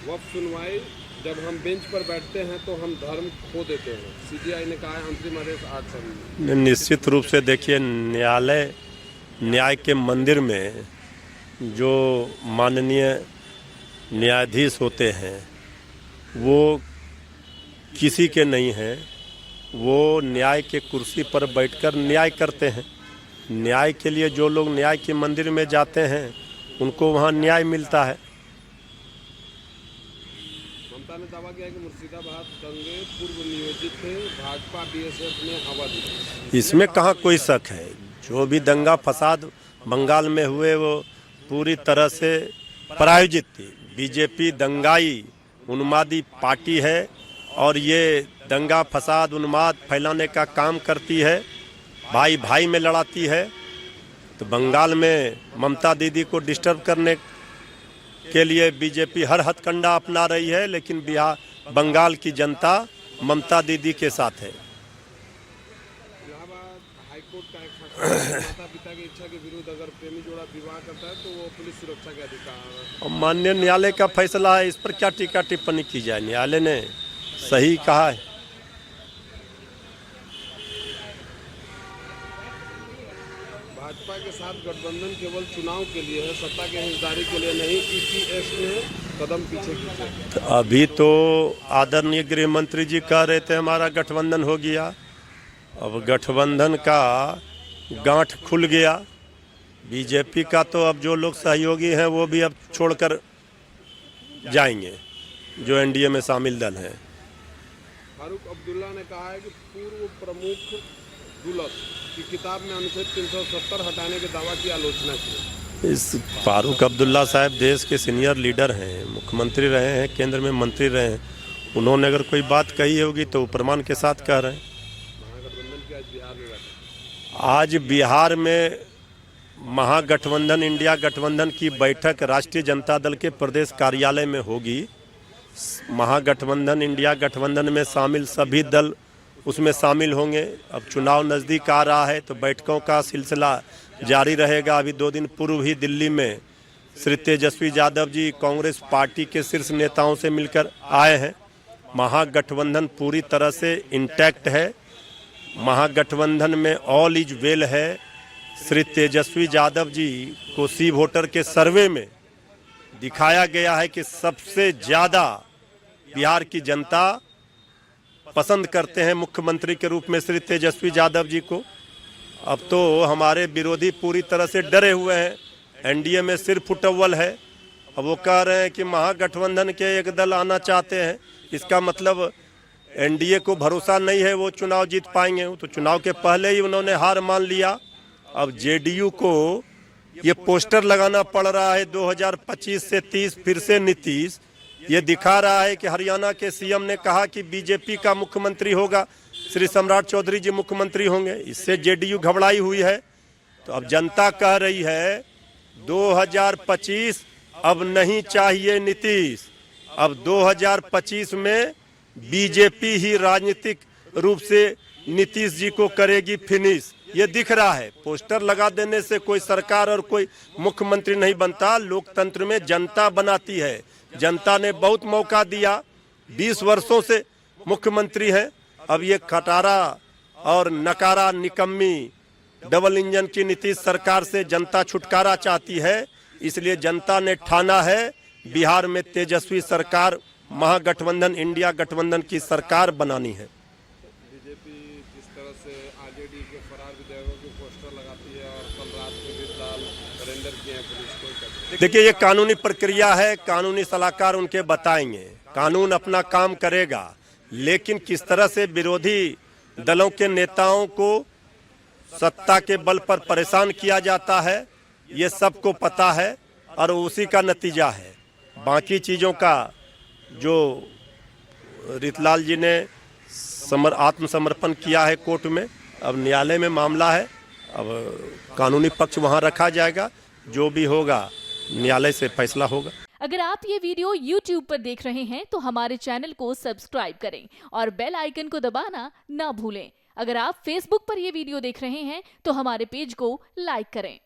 वक्त सुनवाई जब हम बेंच पर बैठते हैं तो हम धर्म खो देते हैं। सीबीआई ने कहा है अंतरिम आदेश 8 समय। निश्चित रूप से देखिए, न्याय के मंदिर में जो माननीय न्यायाधीश होते हैं वो किसी के नहीं हैं। वो न्याय के कुर्सी पर बैठकर न्याय करते हैं। न्याय के लिए जो लोग न्याय के मंदिर में जाते हैं उनको वहाँ न्याय मिलता है। ममता ने दावा किया कि मुर्शिदाबाद दंगे पूर्व नियोजित थे, भाजपा बीएसएफ ने हवा दी। इसमें कहाँ कोई शक है। जो भी दंगा फसाद बंगाल में हुए वो पूरी तरह से प्रायोजित थी। बीजेपी दंगाई उन्मादी पार्टी है और ये दंगा फसाद उन्माद फैलाने का काम करती है, भाई भाई में लड़ाती है। तो बंगाल में ममता दीदी को डिस्टर्ब करने के लिए बीजेपी हर हथकंडा अपना रही है, लेकिन बंगाल की जनता ममता दीदी के साथ है। इलाहाबाद हाईकोर्ट का एक फैसला, माता पिता की इच्छा के विरुद्ध अगर प्रेमी जोड़ा विवाह करता है तो वो पुलिस सुरक्षा के अधिकार। और माननीय न्यायालय का फैसला है, इस पर क्या टीका टिप्पणी की जाए। न्यायालय ने सही कहा है। भाजपा के साथ गठबंधन केवल चुनाव के लिए है, सत्ता के हिस्सेदारी के लिए नहीं। ईपीएस ने कदम पीछे खींचे। अभी तो आदरणीय गृह मंत्री जी कह रहे थे हमारा गठबंधन हो गया। अब गठबंधन का गांठ खुल गया। बीजेपी का तो अब जो लोग सहयोगी हैं वो भी अब छोड़कर जाएंगे, जो एनडीए में शामिल दल हैं। फारूक अब्दुल्ला ने कहा है कि पूर्व प्रमुख दुलत की किताब में अनुच्छेद 370 हटाने के दावा की आलोचना की। इस फारूक अब्दुल्ला साहब देश के सीनियर लीडर हैं, मुख्यमंत्री रहे हैं, केंद्र में मंत्री रहे हैं। उन्होंने अगर कोई बात कही होगी तो वो प्रमाण के साथ कह रहे हैं। महागठबंधन की आज बिहार में बैठक। आज बिहार में महागठबंधन इंडिया गठबंधन की बैठक राष्ट्रीय जनता दल के प्रदेश कार्यालय में होगी। महागठबंधन इंडिया गठबंधन में शामिल सभी दल उसमें शामिल होंगे। अब चुनाव नज़दीक आ रहा है तो बैठकों का सिलसिला जारी रहेगा। अभी 2 दिन पूर्व ही दिल्ली में श्री तेजस्वी यादव जी कांग्रेस पार्टी के शीर्ष नेताओं से मिलकर आए हैं। महागठबंधन पूरी तरह से इंटैक्ट है। महागठबंधन में ऑल इज वेल है। श्री तेजस्वी यादव जी को सी वोटर के सर्वे में दिखाया गया है कि सबसे ज़्यादा बिहार की जनता पसंद करते हैं मुख्यमंत्री के रूप में श्री तेजस्वी यादव जी को। अब तो हमारे विरोधी पूरी तरह से डरे हुए हैं। एनडीए में सिर फुटअव्वल है। अब वो कह रहे हैं कि महागठबंधन के एक दल आना चाहते हैं। इसका मतलब एनडीए को भरोसा नहीं है वो चुनाव जीत पाएंगे। तो चुनाव के पहले ही उन्होंने हार मान लिया। अब जेडीयू को ये पोस्टर लगाना पड़ रहा है 2025 से 30 फिर से नीतीश। ये दिखा रहा है कि हरियाणा के सीएम ने कहा कि बीजेपी का मुख्यमंत्री होगा, श्री सम्राट चौधरी जी मुख्यमंत्री होंगे। इससे जेडीयू घबराई हुई है। तो अब जनता कह रही है 2025 अब नहीं चाहिए नीतीश। अब 2025 में बीजेपी ही राजनीतिक रूप से नीतीश जी को करेगी फिनिश। ये दिख रहा है। पोस्टर लगा देने से कोई सरकार और कोई मुख्यमंत्री नहीं बनता। लोकतंत्र में जनता बनाती है। जनता ने बहुत मौका दिया। 20 वर्षों से मुख्यमंत्री हैं। अब ये खटारा और नकारा निकम्मी डबल इंजन की नीतीश सरकार से जनता छुटकारा चाहती है। इसलिए जनता ने ठाना है बिहार में तेजस्वी सरकार, महागठबंधन इंडिया गठबंधन की सरकार बनानी है। बीजेपी जिस तरह से आरजेडी के फरार विधायकों के पोस्टर लगाती है और कल रात में भी दाल सरेंडर किए हैं पुलिस को। देखिए, ये कानूनी प्रक्रिया है। कानूनी सलाहकार उनके बताएंगे। कानून अपना काम करेगा, लेकिन किस तरह से विरोधी दलों के नेताओं को सत्ता के बल पर परेशान किया जाता है ये सबको पता है और उसी का नतीजा है। बाकी चीज़ों का जो रितलाल जी ने आत्मसमर्पण किया है कोर्ट में, अब न्यायालय में मामला है। अब कानूनी पक्ष वहाँ रखा जाएगा। जो भी होगा न्यायालय से फैसला होगा। अगर आप ये वीडियो YouTube पर देख रहे हैं तो हमारे चैनल को सब्सक्राइब करें और बेल आइकन को दबाना ना भूलें। अगर आप Facebook पर ये वीडियो देख रहे हैं तो हमारे पेज को लाइक करें।